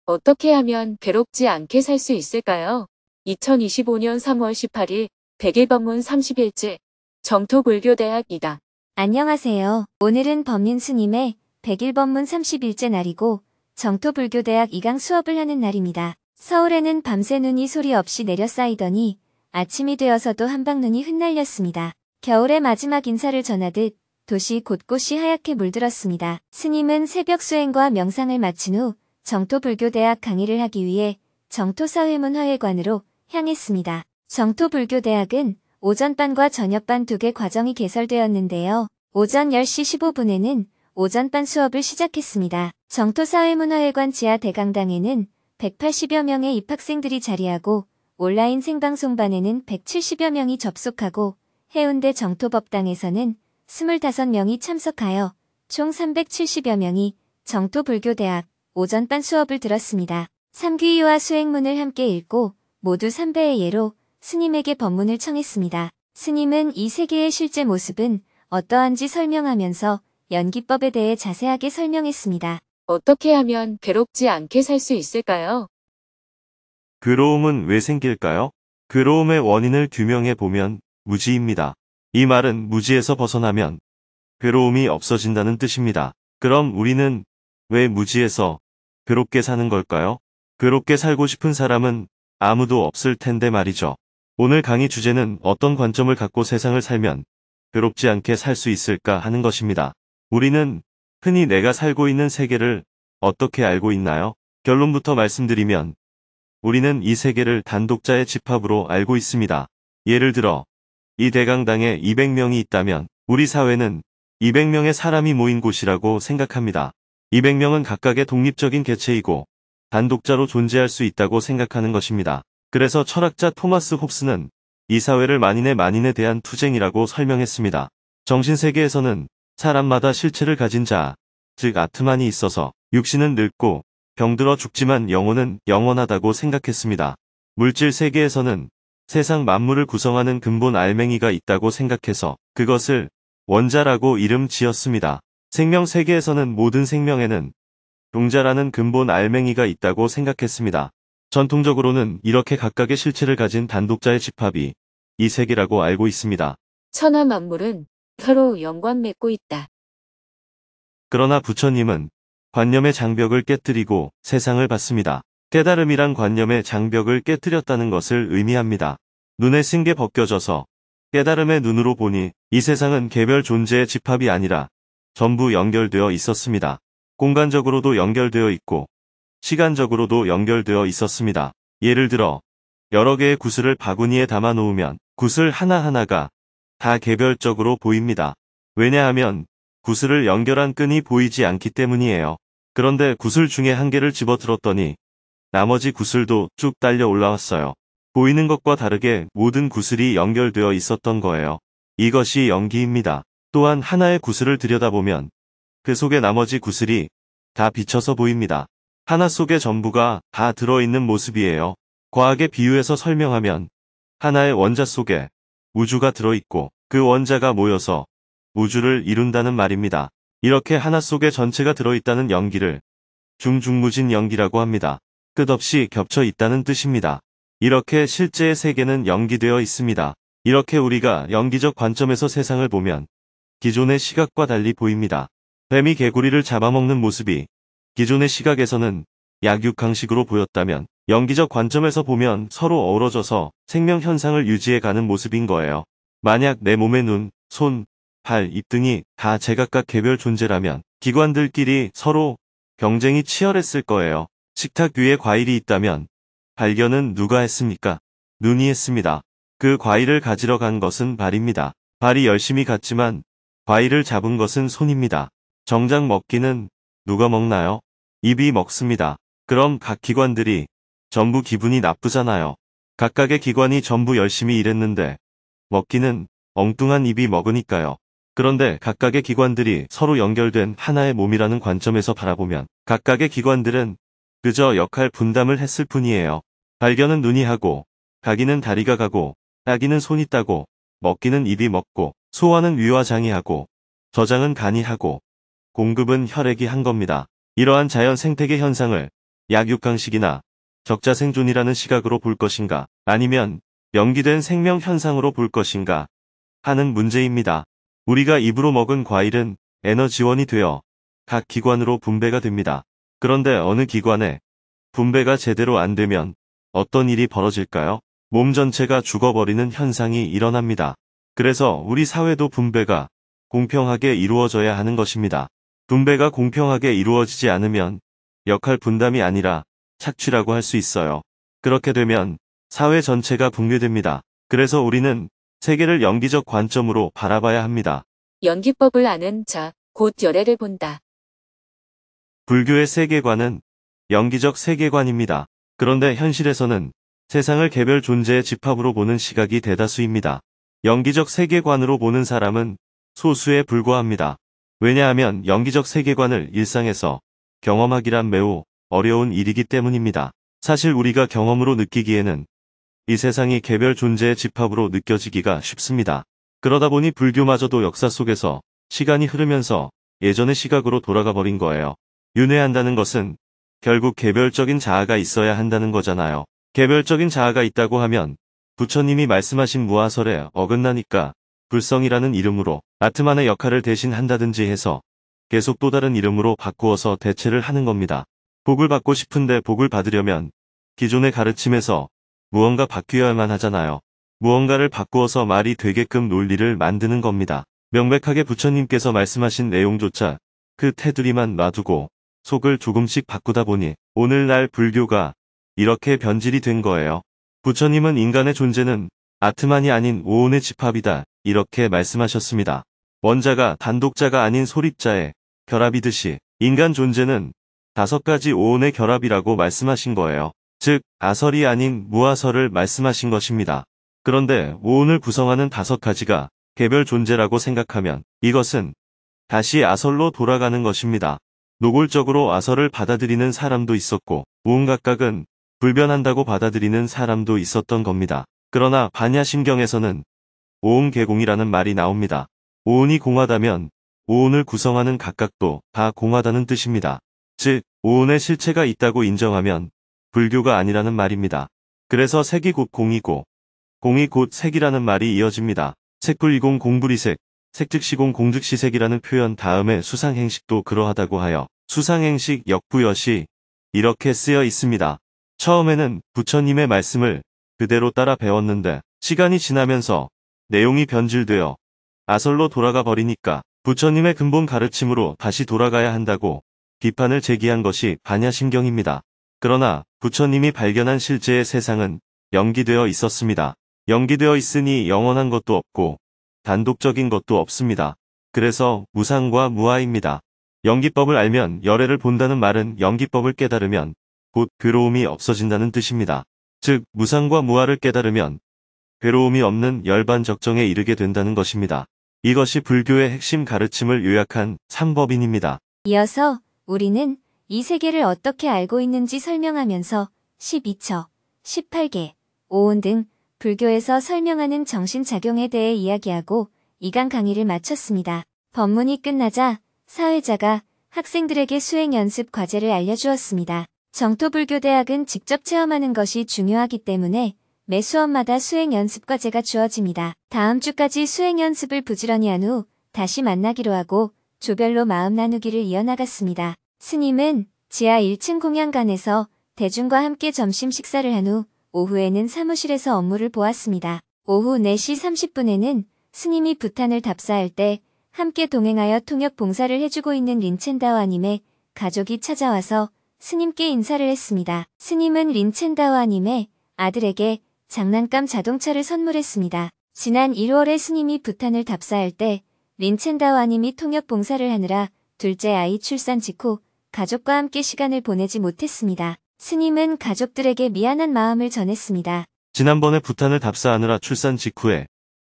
어떻게 하면 괴롭지 않게 살 수 있을까요? 2025년 3월 18일 100일 법문 30일째 정토불교대학 2당. 안녕하세요. 오늘은 법륜 스님의 100일 법문 30일째 날이고 정토불교대학 2강 수업을 하는 날입니다. 서울에는 밤새 눈이 소리 없이 내려 쌓이더니 아침이 되어서도 한방눈이 흩날렸습니다. 겨울의 마지막 인사를 전하듯 도시 곳곳이 하얗게 물들었습니다. 스님은 새벽 수행과 명상을 마친 후 정토불교대학 강의를 하기 위해 정토사회문화회관으로 향했습니다. 정토불교대학은 오전반과 저녁반 두 개 과정이 개설되었는데요. 오전 10시 15분에는 오전반 수업을 시작했습니다. 정토사회문화회관 지하 대강당에는 180여 명의 입학생들이 자리하고 온라인 생방송반에는 170여 명이 접속하고 해운대 정토법당에서는 25명이 참석하여 총 370여 명이 정토불교대학 오전반 수업을 들었습니다. 삼귀와 수행문을 함께 읽고 모두 3배의 예로 스님에게 법문을 청했습니다. 스님은 이 세계의 실제 모습은 어떠한지 설명하면서 연기법에 대해 자세하게 설명했습니다. 어떻게 하면 괴롭지 않게 살 수 있을까요? 괴로움은 왜 생길까요? 괴로움의 원인을 규명해 보면 무지입니다. 이 말은 무지에서 벗어나면 괴로움이 없어진다는 뜻입니다. 그럼 우리는 왜 무지에서 괴롭게 사는 걸까요? 괴롭게 살고 싶은 사람은 아무도 없을 텐데 말이죠. 오늘 강의 주제는 어떤 관점을 갖고 세상을 살면 괴롭지 않게 살 수 있을까 하는 것입니다. 우리는 흔히 내가 살고 있는 세계를 어떻게 알고 있나요? 결론부터 말씀드리면 우리는 이 세계를 단독자의 집합으로 알고 있습니다. 예를 들어 이 대강당에 200명이 있다면 우리 사회는 200명의 사람이 모인 곳이라고 생각합니다. 200명은 각각의 독립적인 개체이고 단독자로 존재할 수 있다고 생각하는 것입니다. 그래서 철학자 토마스 홉스는 이 사회를 만인에 대한 투쟁이라고 설명했습니다. 정신세계에서는 사람마다 실체를 가진 자, 즉 아트만이 있어서 육신은 늙고 병들어 죽지만 영혼은 영원하다고 생각했습니다. 물질 세계에서는 세상 만물을 구성하는 근본 알맹이가 있다고 생각해서 그것을 원자라고 이름 지었습니다. 생명 세계에서는 모든 생명에는 동자라는 근본 알맹이가 있다고 생각했습니다. 전통적으로는 이렇게 각각의 실체를 가진 단독자의 집합이 이 세계라고 알고 있습니다. 천하 만물은 서로 연관 맺고 있다. 그러나 부처님은 관념의 장벽을 깨뜨리고 세상을 봤습니다. 깨달음이란 관념의 장벽을 깨뜨렸다는 것을 의미합니다. 눈에 쓴 게 벗겨져서 깨달음의 눈으로 보니 이 세상은 개별 존재의 집합이 아니라 전부 연결되어 있었습니다. 공간적으로도 연결되어 있고 시간적으로도 연결되어 있었습니다. 예를 들어 여러 개의 구슬을 바구니에 담아 놓으면 구슬 하나하나가 다 개별적으로 보입니다. 왜냐하면 구슬을 연결한 끈이 보이지 않기 때문이에요. 그런데 구슬 중에 한 개를 집어들었더니 나머지 구슬도 쭉 딸려 올라왔어요. 보이는 것과 다르게 모든 구슬이 연결되어 있었던 거예요. 이것이 연기입니다. 또한 하나의 구슬을 들여다보면 그 속에 나머지 구슬이 다 비쳐서 보입니다. 하나 속에 전부가 다 들어있는 모습이에요. 과학의 비유에서 설명하면 하나의 원자 속에 우주가 들어있고 그 원자가 모여서 우주를 이룬다는 말입니다. 이렇게 하나 속에 전체가 들어있다는 연기를 중중무진 연기라고 합니다. 끝없이 겹쳐 있다는 뜻입니다. 이렇게 실제의 세계는 연기되어 있습니다. 이렇게 우리가 연기적 관점에서 세상을 보면 기존의 시각과 달리 보입니다. 뱀이 개구리를 잡아먹는 모습이 기존의 시각에서는 약육강식으로 보였다면 연기적 관점에서 보면 서로 어우러져서 생명 현상을 유지해가는 모습인 거예요. 만약 내 몸의 눈, 손, 발, 입 등이 다 제각각 개별 존재라면 기관들끼리 서로 경쟁이 치열했을 거예요. 식탁 위에 과일이 있다면 발견은 누가 했습니까? 눈이 했습니다. 그 과일을 가지러 간 것은 발입니다. 발이 열심히 갔지만 과일을 잡은 것은 손입니다. 정작 먹기는 누가 먹나요? 입이 먹습니다. 그럼 각 기관들이 전부 기분이 나쁘잖아요. 각각의 기관이 전부 열심히 일했는데 먹기는 엉뚱한 입이 먹으니까요. 그런데 각각의 기관들이 서로 연결된 하나의 몸이라는 관점에서 바라보면 각각의 기관들은 그저 역할 분담을 했을 뿐이에요. 발견은 눈이 하고, 가기는 다리가 가고, 따기는 손이 따고, 먹기는 입이 먹고, 소화는 위와 장이 하고, 저장은 간이 하고, 공급은 혈액이 한 겁니다. 이러한 자연 생태계 현상을 약육강식이나 적자생존이라는 시각으로 볼 것인가, 아니면 연기된 생명 현상으로 볼 것인가 하는 문제입니다. 우리가 입으로 먹은 과일은 에너지원이 되어 각 기관으로 분배가 됩니다. 그런데 어느 기관에 분배가 제대로 안 되면 어떤 일이 벌어질까요? 몸 전체가 죽어버리는 현상이 일어납니다. 그래서 우리 사회도 분배가 공평하게 이루어져야 하는 것입니다. 분배가 공평하게 이루어지지 않으면 역할 분담이 아니라 착취라고 할 수 있어요. 그렇게 되면 사회 전체가 붕괴됩니다. 그래서 우리는 세계를 연기적 관점으로 바라봐야 합니다. 연기법을 아는 자, 곧 열애를 본다. 불교의 세계관은 연기적 세계관입니다. 그런데 현실에서는 세상을 개별 존재의 집합으로 보는 시각이 대다수입니다. 연기적 세계관으로 보는 사람은 소수에 불과합니다. 왜냐하면 연기적 세계관을 일상에서 경험하기란 매우 어려운 일이기 때문입니다. 사실 우리가 경험으로 느끼기에는 이 세상이 개별 존재의 집합으로 느껴지기가 쉽습니다. 그러다 보니 불교마저도 역사 속에서 시간이 흐르면서 예전의 시각으로 돌아가 버린 거예요. 윤회한다는 것은 결국 개별적인 자아가 있어야 한다는 거잖아요. 개별적인 자아가 있다고 하면 부처님이 말씀하신 무아설에 어긋나니까 불성이라는 이름으로 아트만의 역할을 대신한다든지 해서 계속 또 다른 이름으로 바꾸어서 대체를 하는 겁니다. 복을 받고 싶은데 복을 받으려면 기존의 가르침에서 무언가 바뀌어야만 하잖아요. 무언가를 바꾸어서 말이 되게끔 논리를 만드는 겁니다. 명백하게 부처님께서 말씀하신 내용조차 그 테두리만 놔두고 속을 조금씩 바꾸다 보니 오늘날 불교가 이렇게 변질이 된 거예요. 부처님은 인간의 존재는 아트만이 아닌 오온의 집합이다 이렇게 말씀하셨습니다. 원자가 단독자가 아닌 소립자의 결합이듯이 인간 존재는 5가지 오온의 결합이라고 말씀하신 거예요. 즉 아설이 아닌 무아설을 말씀하신 것입니다. 그런데 오온을 구성하는 5가지가 개별 존재라고 생각하면 이것은 다시 아설로 돌아가는 것입니다. 노골적으로 아설을 받아들이는 사람도 있었고 우은각각은 불변한다고 받아들이는 사람도 있었던 겁니다. 그러나 반야심경에서는 오온개공이라는 말이 나옵니다. 오온이 공하다면 오온을 구성하는 각각도 다 공하다는 뜻입니다. 즉 오온의 실체가 있다고 인정하면 불교가 아니라는 말입니다. 그래서 색이 곧 공이고 공이 곧 색이라는 말이 이어집니다. 색불이공 공불이색, 색즉시공 공즉시색이라는 표현 다음에 수상행식도 그러하다고 하여 수상행식 역부여시 이렇게 쓰여 있습니다. 처음에는 부처님의 말씀을 그대로 따라 배웠는데 시간이 지나면서 내용이 변질되어 아설로 돌아가 버리니까 부처님의 근본 가르침으로 다시 돌아가야 한다고 비판을 제기한 것이 반야심경입니다. 그러나 부처님이 발견한 실제의 세상은 연기되어 있었습니다. 연기되어 있으니 영원한 것도 없고 단독적인 것도 없습니다. 그래서 무상과 무아입니다. 연기법을 알면 열애를 본다는 말은 연기법을 깨달으면 곧 괴로움이 없어진다는 뜻입니다. 즉 무상과 무아를 깨달으면 괴로움이 없는 열반적정에 이르게 된다는 것입니다. 이것이 불교의 핵심 가르침을 요약한 삼법인입니다. 이어서 우리는 이 세계를 어떻게 알고 있는지 설명하면서 12처, 18개, 오온 등 불교에서 설명하는 정신작용에 대해 이야기하고 2강 강의를 마쳤습니다. 법문이 끝나자 사회자가 학생들에게 수행 연습 과제를 알려주었습니다. 정토불교대학은 직접 체험하는 것이 중요하기 때문에 매 수업마다 수행 연습 과제가 주어집니다. 다음 주까지 수행 연습을 부지런히 한 후 다시 만나기로 하고 조별로 마음 나누기를 이어나갔습니다. 스님은 지하 1층 공양관에서 대중과 함께 점심 식사를 한 후 오후에는 사무실에서 업무를 보았습니다. 오후 4시 30분에는 스님이 부탄을 답사할 때 함께 동행하여 통역 봉사를 해주고 있는 린첸다와님의 가족이 찾아와서 스님께 인사를 했습니다. 스님은 린첸다와님의 아들에게 장난감 자동차를 선물했습니다. 지난 1월에 스님이 부탄을 답사할 때 린첸다와님이 통역 봉사를 하느라 둘째 아이 출산 직후 가족과 함께 시간을 보내지 못했습니다. 스님은 가족들에게 미안한 마음을 전했습니다. 지난번에 부탄을 답사하느라 출산 직후에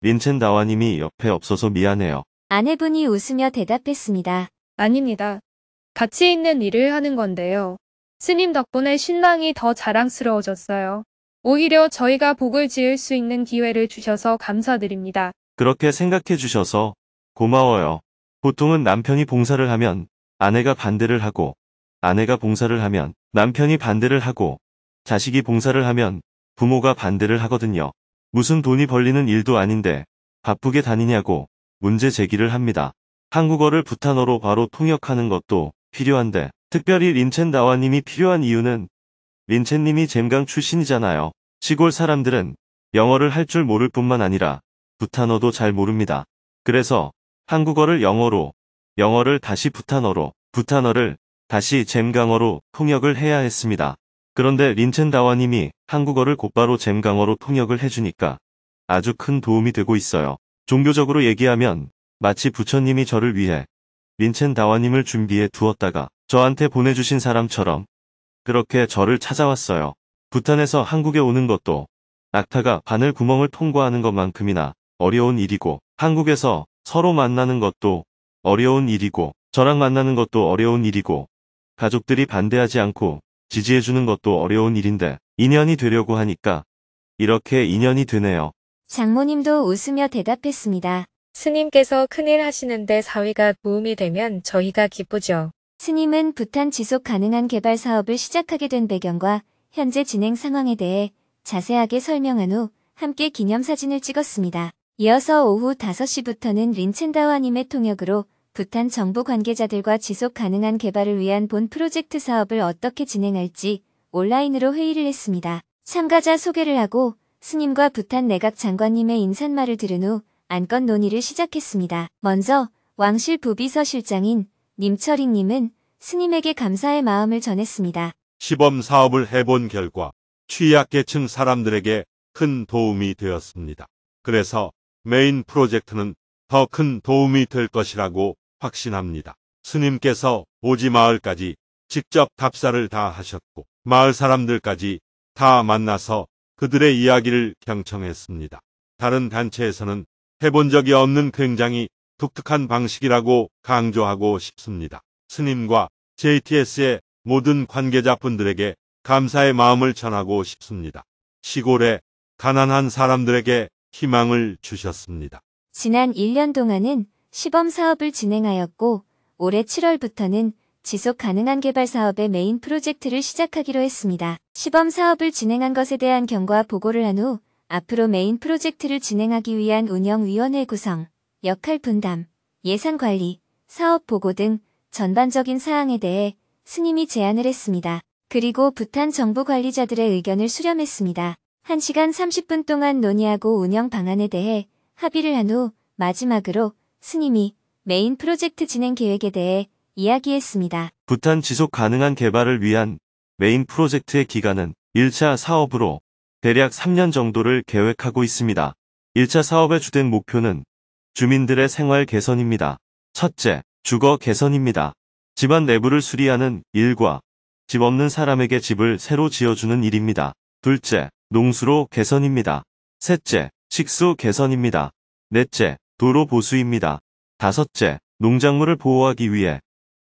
린첸다와님이 옆에 없어서 미안해요. 아내분이 웃으며 대답했습니다. 아닙니다. 가치 있는 일을 하는 건데요. 스님 덕분에 신랑이 더 자랑스러워졌어요. 오히려 저희가 복을 지을 수 있는 기회를 주셔서 감사드립니다. 그렇게 생각해 주셔서 고마워요. 보통은 남편이 봉사를 하면 아내가 반대를 하고, 아내가 봉사를 하면 남편이 반대를 하고, 자식이 봉사를 하면 부모가 반대를 하거든요. 무슨 돈이 벌리는 일도 아닌데 바쁘게 다니냐고 문제 제기를 합니다. 한국어를 부탄어로 바로 통역하는 것도 필요한데, 특별히 린첸다와님이 필요한 이유는 린첸님이 잼강 출신이잖아요. 시골 사람들은 영어를 할 줄 모를 뿐만 아니라 부탄어도 잘 모릅니다. 그래서 한국어를 영어로, 영어를 다시 부탄어로, 부탄어를 다시 잼강어로 통역을 해야 했습니다. 그런데 린첸다와님이 한국어를 곧바로 잼강어로 통역을 해주니까 아주 큰 도움이 되고 있어요. 종교적으로 얘기하면 마치 부처님이 저를 위해 린첸다와님을 준비해 두었다가 저한테 보내주신 사람처럼 그렇게 저를 찾아왔어요. 부탄에서 한국에 오는 것도 낙타가 바늘 구멍을 통과하는 것만큼이나 어려운 일이고, 한국에서 서로 만나는 것도 어려운 일이고, 저랑 만나는 것도 어려운 일이고, 가족들이 반대하지 않고 지지해주는 것도 어려운 일인데 인연이 되려고 하니까 이렇게 인연이 되네요. 장모님도 웃으며 대답했습니다. 스님께서 큰일 하시는데 사위가 도움이 되면 저희가 기쁘죠. 스님은 부탄 지속 가능한 개발 사업을 시작하게 된 배경과 현재 진행 상황에 대해 자세하게 설명한 후 함께 기념사진을 찍었습니다. 이어서 오후 5시부터는 린첸다와님의 통역으로 부탄 정부 관계자들과 지속 가능한 개발을 위한 본 프로젝트 사업을 어떻게 진행할지 온라인으로 회의를 했습니다. 참가자 소개를 하고 스님과 부탄 내각 장관님의 인사말을 들은 후 안건 논의를 시작했습니다. 먼저 왕실 부비서실장인 님철익님은 스님에게 감사의 마음을 전했습니다. 시범 사업을 해본 결과 취약계층 사람들에게 큰 도움이 되었습니다. 그래서 메인 프로젝트는 더 큰 도움이 될 것이라고 확신합니다. 스님께서 오지 마을까지 직접 답사를 다 하셨고 마을 사람들까지 다 만나서 그들의 이야기를 경청했습니다. 다른 단체에서는 해본 적이 없는 굉장히 독특한 방식이라고 강조하고 싶습니다. 스님과 JTS의 모든 관계자분들에게 감사의 마음을 전하고 싶습니다. 시골의 가난한 사람들에게 희망을 주셨습니다. 지난 1년 동안은 시범 사업을 진행하였고 올해 7월부터는 지속 가능한 개발 사업의 메인 프로젝트를 시작하기로 했습니다. 시범 사업을 진행한 것에 대한 경과 보고를 한 후 앞으로 메인 프로젝트를 진행하기 위한 운영위원회 구성, 역할 분담, 예산 관리, 사업 보고 등 전반적인 사항에 대해 스님이 제안을 했습니다. 그리고 부탄 정부 관리자들의 의견을 수렴했습니다. 1시간 30분 동안 논의하고 운영 방안에 대해 합의를 한 후 마지막으로 스님이 메인 프로젝트 진행 계획에 대해 이야기했습니다. 부탄 지속 가능한 개발을 위한 메인 프로젝트의 기간은 1차 사업으로 대략 3년 정도를 계획하고 있습니다. 1차 사업의 주된 목표는 주민들의 생활 개선입니다. 첫째, 주거 개선입니다. 집안 내부를 수리하는 일과 집 없는 사람에게 집을 새로 지어주는 일입니다. 둘째, 농수로 개선입니다. 셋째, 식수 개선입니다. 넷째, 도로 보수입니다. 다섯째, 농작물을 보호하기 위해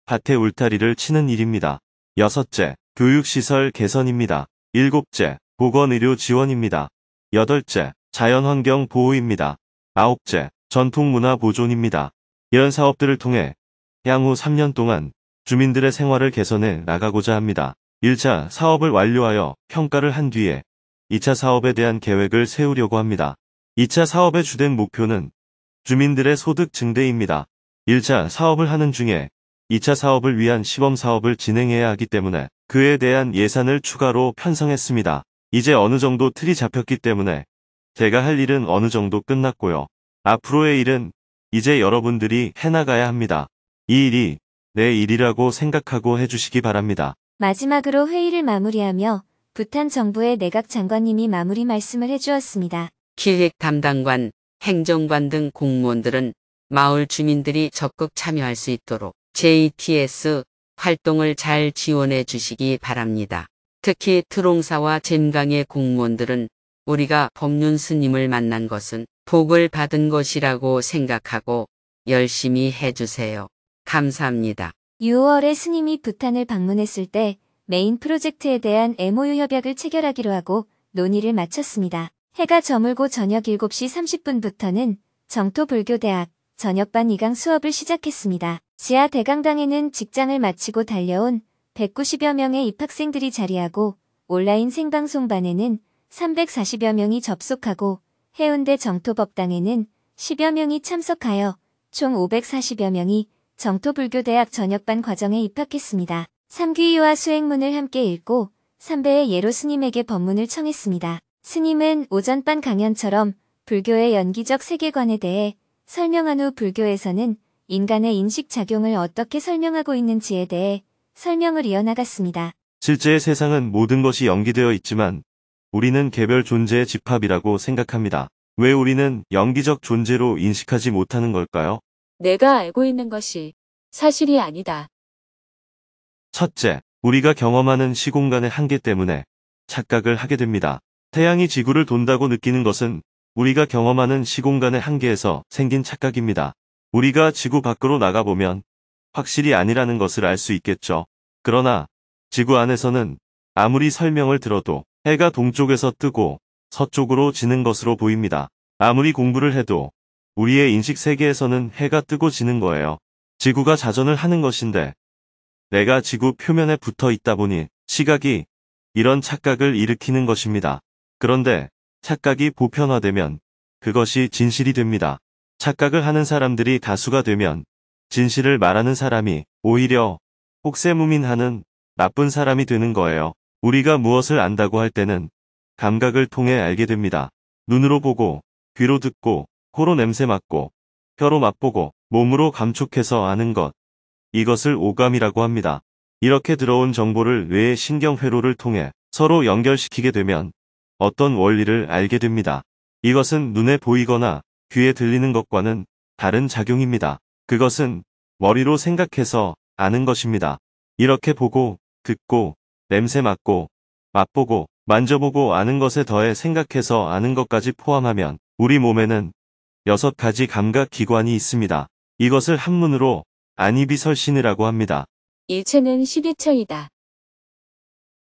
밭에 울타리를 치는 일입니다. 여섯째, 교육시설 개선입니다. 일곱째, 보건의료 지원입니다. 여덟째, 자연환경 보호입니다. 아홉째, 전통문화 보존입니다. 이런 사업들을 통해 향후 3년 동안 주민들의 생활을 개선해 나가고자 합니다. 1차 사업을 완료하여 평가를 한 뒤에 2차 사업에 대한 계획을 세우려고 합니다. 2차 사업의 주된 목표는 주민들의 소득 증대입니다. 1차 사업을 하는 중에 2차 사업을 위한 시범 사업을 진행해야 하기 때문에 그에 대한 예산을 추가로 편성했습니다. 이제 어느 정도 틀이 잡혔기 때문에 제가 할 일은 어느 정도 끝났고요. 앞으로의 일은 이제 여러분들이 해나가야 합니다. 이 일이 내 일이라고 생각하고 해주시기 바랍니다. 마지막으로 회의를 마무리하며 부탄 정부의 내각 장관님이 마무리 말씀을 해주었습니다. 기획 담당관, 행정관 등 공무원들은 마을 주민들이 적극 참여할 수 있도록 JTS 활동을 잘 지원해 주시기 바랍니다. 특히 트롱사와 젠강의 공무원들은 우리가 법륜 스님을 만난 것은 복을 받은 것이라고 생각하고 열심히 해주세요. 감사합니다. 6월에 스님이 부탄을 방문했을 때 메인 프로젝트에 대한 MOU 협약을 체결하기로 하고 논의를 마쳤습니다. 해가 저물고 저녁 7시 30분부터는 정토불교대학 저녁반 2강 수업을 시작했습니다. 지하 대강당에는 직장을 마치고 달려온 190여 명의 입학생들이 자리하고 온라인 생방송반에는 340여 명이 접속하고 해운대 정토법당에는 10여 명이 참석하여 총 540여 명이 정토불교대학 저녁반 과정에 입학했습니다. 삼귀이와 수행문을 함께 읽고 삼배의 예로 스님에게 법문을 청했습니다. 스님은 오전반 강연처럼 불교의 연기적 세계관에 대해 설명한 후 불교에서는 인간의 인식작용을 어떻게 설명하고 있는지에 대해 설명을 이어나갔습니다. 실제의 세상은 모든 것이 연기되어 있지만 우리는 개별 존재의 집합이라고 생각합니다. 왜 우리는 연기적 존재로 인식하지 못하는 걸까요? 내가 알고 있는 것이 사실이 아니다. 첫째, 우리가 경험하는 시공간의 한계 때문에 착각을 하게 됩니다. 태양이 지구를 돈다고 느끼는 것은 우리가 경험하는 시공간의 한계에서 생긴 착각입니다. 우리가 지구 밖으로 나가보면 확실히 아니라는 것을 알 수 있겠죠. 그러나 지구 안에서는 아무리 설명을 들어도 해가 동쪽에서 뜨고 서쪽으로 지는 것으로 보입니다. 아무리 공부를 해도 우리의 인식 세계에서는 해가 뜨고 지는 거예요. 지구가 자전을 하는 것인데 내가 지구 표면에 붙어 있다 보니 시각이 이런 착각을 일으키는 것입니다. 그런데 착각이 보편화되면 그것이 진실이 됩니다. 착각을 하는 사람들이 다수가 되면 진실을 말하는 사람이 오히려 혹세무민하는 나쁜 사람이 되는 거예요. 우리가 무엇을 안다고 할 때는 감각을 통해 알게 됩니다. 눈으로 보고, 귀로 듣고, 코로 냄새 맡고, 혀로 맛보고, 몸으로 감촉해서 아는 것. 이것을 오감이라고 합니다. 이렇게 들어온 정보를 뇌의 신경회로를 통해 서로 연결시키게 되면 어떤 원리를 알게 됩니다. 이것은 눈에 보이거나 귀에 들리는 것과는 다른 작용입니다. 그것은 머리로 생각해서 아는 것입니다. 이렇게 보고, 듣고, 냄새 맡고, 맛보고, 만져보고 아는 것에 더해 생각해서 아는 것까지 포함하면 우리 몸에는 6가지 감각 기관이 있습니다. 이것을 한문으로 안이비설신이라고 합니다. 일체는 12처이다.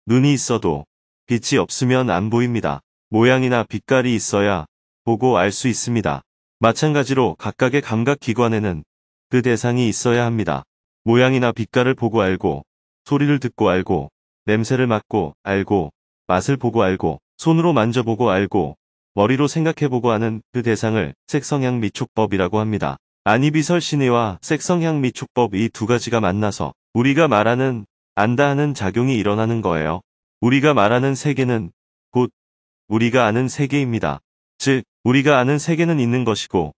눈이 있어도 빛이 없으면 안 보입니다. 모양이나 빛깔이 있어야 보고 알 수 있습니다. 마찬가지로 각각의 감각 기관에는 그 대상이 있어야 합니다. 모양이나 빛깔을 보고 알고, 소리를 듣고 알고, 냄새를 맡고 알고, 맛을 보고 알고, 손으로 만져보고 알고, 머리로 생각해보고 하는 그 대상을 색성향미촉법이라고 합니다. 안이비설신의와 색성향미촉법 이 두 가지가 만나서 우리가 말하는 안다 하는 작용이 일어나는 거예요. 우리가 말하는 세계는 곧 우리가 아는 세계입니다. 즉, 우리가 아는 세계는 있는 것이고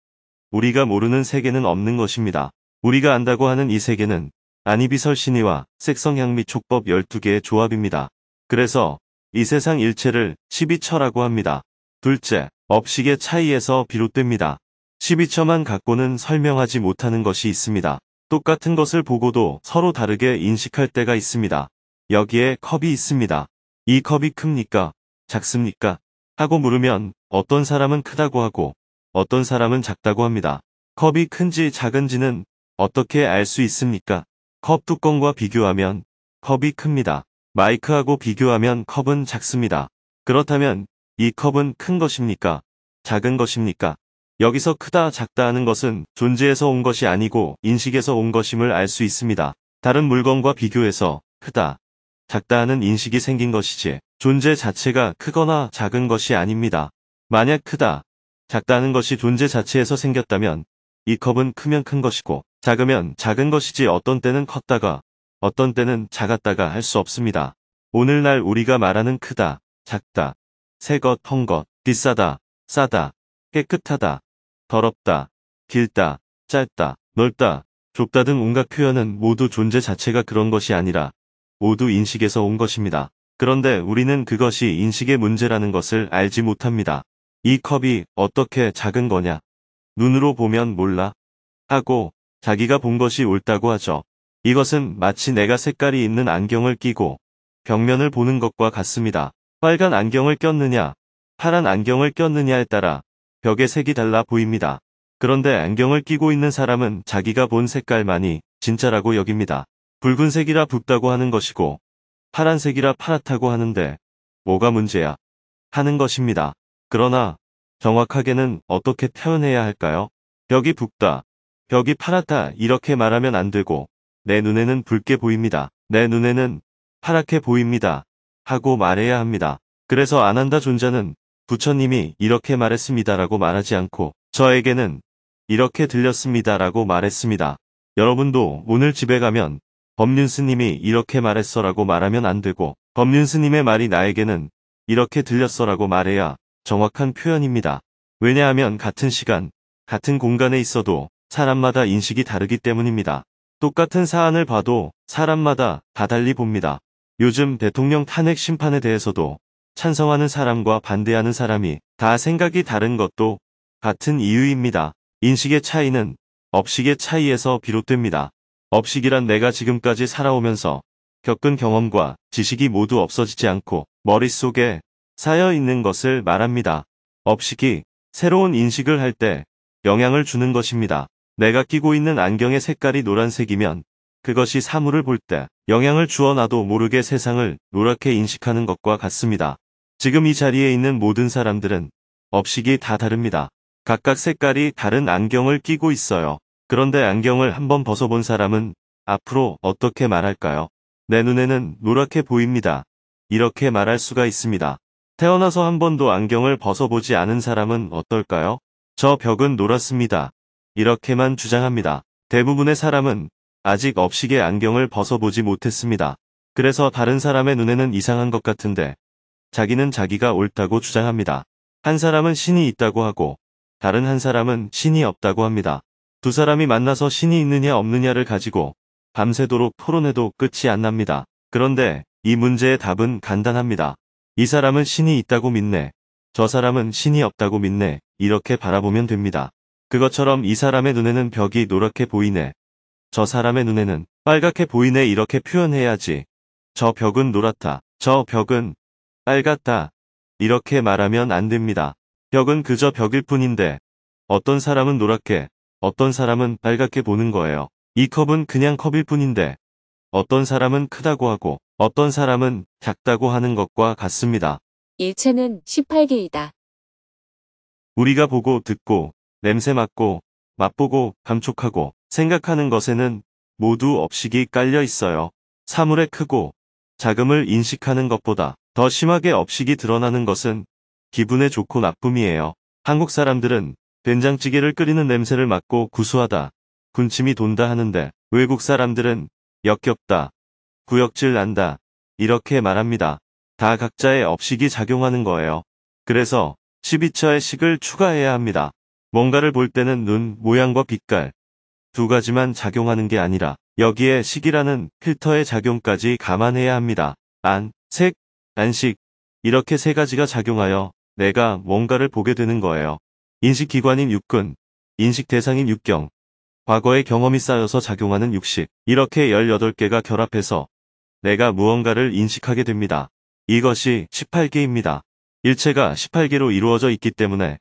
우리가 모르는 세계는 없는 것입니다. 우리가 안다고 하는 이 세계는 안이비설신의와 색성향미촉법 12개의 조합입니다. 그래서 이 세상 일체를 12처라고 합니다. 둘째, 업식의 차이에서 비롯됩니다. 12처만 갖고는 설명하지 못하는 것이 있습니다. 똑같은 것을 보고도 서로 다르게 인식할 때가 있습니다. 여기에 컵이 있습니다. 이 컵이 큽니까? 작습니까? 하고 물으면 어떤 사람은 크다고 하고 어떤 사람은 작다고 합니다. 컵이 큰지 작은지는 어떻게 알 수 있습니까? 컵 뚜껑과 비교하면 컵이 큽니다. 마이크하고 비교하면 컵은 작습니다. 그렇다면 이 컵은 큰 것입니까? 작은 것입니까? 여기서 크다 작다 하는 것은 존재에서 온 것이 아니고 인식에서 온 것임을 알 수 있습니다. 다른 물건과 비교해서 크다, 작다 하는 인식이 생긴 것이지 존재 자체가 크거나 작은 것이 아닙니다. 만약 크다, 작다 하는 것이 존재 자체에서 생겼다면 이 컵은 크면 큰 것이고 작으면 작은 것이지 어떤 때는 컸다가 어떤 때는 작았다가 할 수 없습니다. 오늘날 우리가 말하는 크다, 작다, 새것, 헝것, 비싸다, 싸다, 깨끗하다, 더럽다, 길다, 짧다, 넓다, 좁다 등 온갖 표현은 모두 존재 자체가 그런 것이 아니라 모두 인식에서 온 것입니다. 그런데 우리는 그것이 인식의 문제라는 것을 알지 못합니다. 이 컵이 어떻게 작은 거냐? 눈으로 보면 몰라? 하고 자기가 본 것이 옳다고 하죠. 이것은 마치 내가 색깔이 있는 안경을 끼고 벽면을 보는 것과 같습니다. 빨간 안경을 꼈느냐, 파란 안경을 꼈느냐에 따라 벽의 색이 달라 보입니다. 그런데 안경을 끼고 있는 사람은 자기가 본 색깔만이 진짜라고 여깁니다. 붉은색이라 붉다고 하는 것이고 파란색이라 파랗다고 하는데 뭐가 문제야? 하는 것입니다. 그러나 정확하게는 어떻게 표현해야 할까요? 벽이 붉다, 벽이 파랗다 이렇게 말하면 안 되고 내 눈에는 붉게 보입니다. 내 눈에는 파랗게 보입니다. 하고 말해야 합니다. 그래서 아난다 존자는 부처님이 이렇게 말했습니다라고 말하지 않고 저에게는 이렇게 들렸습니다라고 말했습니다. 여러분도 오늘 집에 가면 법륜 스님이 이렇게 말했어라고 말하면 안 되고 법륜 스님의 말이 나에게는 이렇게 들렸어라고 말해야 정확한 표현입니다. 왜냐하면 같은 시간, 같은 공간에 있어도 사람마다 인식이 다르기 때문입니다. 똑같은 사안을 봐도 사람마다 다 달리 봅니다. 요즘 대통령 탄핵 심판에 대해서도 찬성하는 사람과 반대하는 사람이 다 생각이 다른 것도 같은 이유입니다. 인식의 차이는 업식의 차이에서 비롯됩니다. 업식이란 내가 지금까지 살아오면서 겪은 경험과 지식이 모두 없어지지 않고 머릿속에 쌓여 있는 것을 말합니다. 업식이 새로운 인식을 할 때 영향을 주는 것입니다. 내가 끼고 있는 안경의 색깔이 노란색이면 그것이 사물을 볼 때 영향을 주어 나도 모르게 세상을 노랗게 인식하는 것과 같습니다. 지금 이 자리에 있는 모든 사람들은 업식이 다 다릅니다. 각각 색깔이 다른 안경을 끼고 있어요. 그런데 안경을 한번 벗어본 사람은 앞으로 어떻게 말할까요? 내 눈에는 노랗게 보입니다. 이렇게 말할 수가 있습니다. 태어나서 한 번도 안경을 벗어보지 않은 사람은 어떨까요? 저 벽은 노랗습니다. 이렇게만 주장합니다. 대부분의 사람은 아직 업식의 안경을 벗어보지 못했습니다. 그래서 다른 사람의 눈에는 이상한 것 같은데 자기는 자기가 옳다고 주장합니다. 한 사람은 신이 있다고 하고 다른 한 사람은 신이 없다고 합니다. 두 사람이 만나서 신이 있느냐 없느냐를 가지고 밤새도록 토론해도 끝이 안 납니다. 그런데 이 문제의 답은 간단합니다. 이 사람은 신이 있다고 믿네. 저 사람은 신이 없다고 믿네. 이렇게 바라보면 됩니다. 그것처럼 이 사람의 눈에는 벽이 노랗게 보이네. 저 사람의 눈에는 빨갛게 보이네. 이렇게 표현해야지. 저 벽은 노랗다. 저 벽은 빨갛다. 이렇게 말하면 안 됩니다. 벽은 그저 벽일 뿐인데 어떤 사람은 노랗게, 어떤 사람은 빨갛게 보는 거예요. 이 컵은 그냥 컵일 뿐인데 어떤 사람은 크다고 하고 어떤 사람은 작다고 하는 것과 같습니다. 일체는 18개이다. 우리가 보고 듣고 냄새 맡고 맛보고 감촉하고 생각하는 것에는 모두 업식이 깔려 있어요. 사물의 크고 작음을 인식하는 것보다 더 심하게 업식이 드러나는 것은 기분에 좋고 나쁨이에요. 한국 사람들은 된장찌개를 끓이는 냄새를 맡고 구수하다, 군침이 돈다 하는데 외국 사람들은 역겹다, 구역질 난다 이렇게 말합니다. 다 각자의 업식이 작용하는 거예요. 그래서 12처의 식을 추가해야 합니다. 뭔가를 볼 때는 눈, 모양과 빛깔 두 가지만 작용하는 게 아니라 여기에 식이라는 필터의 작용까지 감안해야 합니다. 안, 색, 안식 이렇게 세 가지가 작용하여 내가 뭔가를 보게 되는 거예요. 인식기관인 육근, 인식 대상인 육경, 과거의 경험이 쌓여서 작용하는 육식 이렇게 18개가 결합해서 내가 무언가를 인식하게 됩니다. 이것이 18개입니다. 일체가 18개로 이루어져 있기 때문에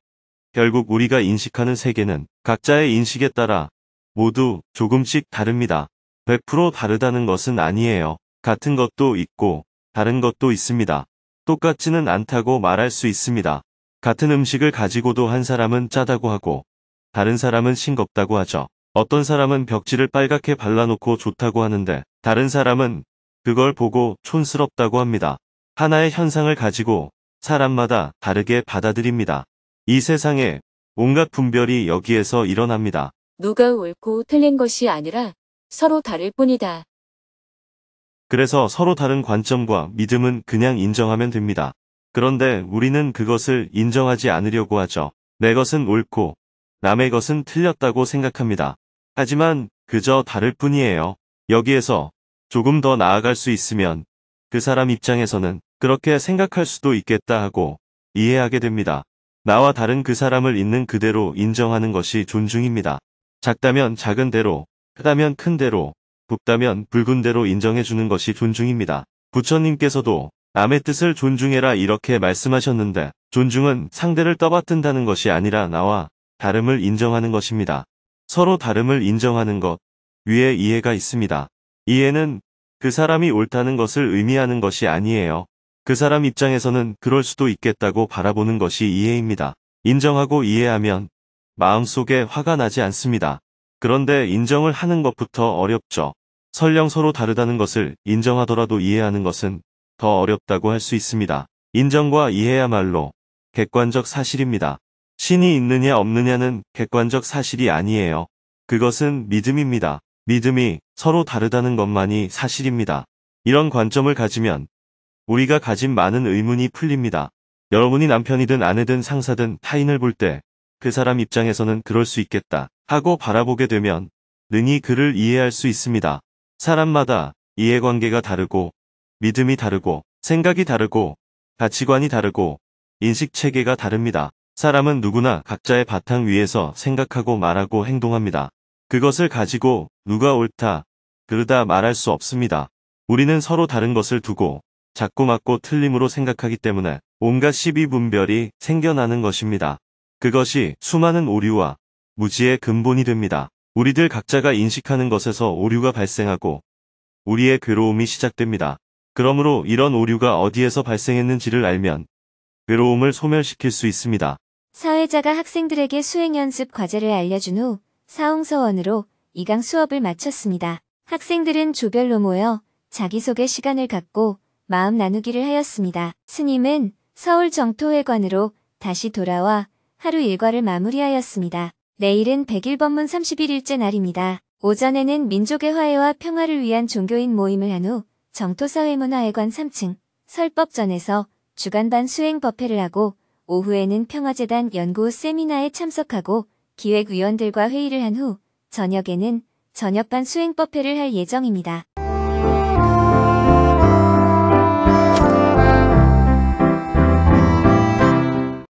결국 우리가 인식하는 세계는 각자의 인식에 따라 모두 조금씩 다릅니다. 100% 다르다는 것은 아니에요. 같은 것도 있고 다른 것도 있습니다. 똑같지는 않다고 말할 수 있습니다. 같은 음식을 가지고도 한 사람은 짜다고 하고 다른 사람은 싱겁다고 하죠. 어떤 사람은 벽지를 빨갛게 발라놓고 좋다고 하는데 다른 사람은 그걸 보고 촌스럽다고 합니다. 하나의 현상을 가지고 사람마다 다르게 받아들입니다. 이 세상에 온갖 분별이 여기에서 일어납니다. 누가 옳고 틀린 것이 아니라 서로 다를 뿐이다. 그래서 서로 다른 관점과 믿음은 그냥 인정하면 됩니다. 그런데 우리는 그것을 인정하지 않으려고 하죠. 내 것은 옳고 남의 것은 틀렸다고 생각합니다. 하지만 그저 다를 뿐이에요. 여기에서 조금 더 나아갈 수 있으면 그 사람 입장에서는 그렇게 생각할 수도 있겠다 하고 이해하게 됩니다. 나와 다른 그 사람을 있는 그대로 인정하는 것이 존중입니다. 작다면 작은 대로, 크다면 큰 대로, 붉다면 붉은 대로 인정해 주는 것이 존중입니다. 부처님께서도 남의 뜻을 존중해라 이렇게 말씀하셨는데 존중은 상대를 떠받든다는 것이 아니라 나와 다름을 인정하는 것입니다. 서로 다름을 인정하는 것 위에 이해가 있습니다. 이해는 그 사람이 옳다는 것을 의미하는 것이 아니에요. 그 사람 입장에서는 그럴 수도 있겠다고 바라보는 것이 이해입니다. 인정하고 이해하면 마음속에 화가 나지 않습니다. 그런데 인정을 하는 것부터 어렵죠. 설령 서로 다르다는 것을 인정하더라도 이해하는 것은 더 어렵다고 할 수 있습니다. 인정과 이해야말로 객관적 사실입니다. 신이 있느냐 없느냐는 객관적 사실이 아니에요. 그것은 믿음입니다. 믿음이 서로 다르다는 것만이 사실입니다. 이런 관점을 가지면 우리가 가진 많은 의문이 풀립니다. 여러분이 남편이든 아내든 상사든 타인을 볼 때 그 사람 입장에서는 그럴 수 있겠다 하고 바라보게 되면 능히 그를 이해할 수 있습니다. 사람마다 이해관계가 다르고 믿음이 다르고 생각이 다르고 가치관이 다르고 인식체계가 다릅니다. 사람은 누구나 각자의 바탕 위에서 생각하고 말하고 행동합니다. 그것을 가지고 누가 옳다, 그르다 말할 수 없습니다. 우리는 서로 다른 것을 두고 자꾸 맞고 틀림으로 생각하기 때문에 온갖 시비분별이 생겨나는 것입니다. 그것이 수많은 오류와 무지의 근본이 됩니다. 우리들 각자가 인식하는 것에서 오류가 발생하고 우리의 괴로움이 시작됩니다. 그러므로 이런 오류가 어디에서 발생했는지를 알면 괴로움을 소멸시킬 수 있습니다. 사회자가 학생들에게 수행 연습 과제를 알려준 후 사홍서원으로 2강 수업을 마쳤습니다. 학생들은 조별로 모여 자기소개 시간을 갖고 마음 나누기를 하였습니다. 스님은 서울 정토회관으로 다시 돌아와 하루 일과를 마무리하였습니다. 내일은 100일 법문 31일째 날입니다. 오전에는 민족의 화해와 평화를 위한 종교인 모임을 한 후 정토사회문화회관 3층 설법전에서 주간반 수행 법회를 하고 오후에는 평화재단 연구 세미나에 참석하고 기획위원들과 회의를 한 후 저녁에는 저녁반 수행 법회를 할 예정입니다.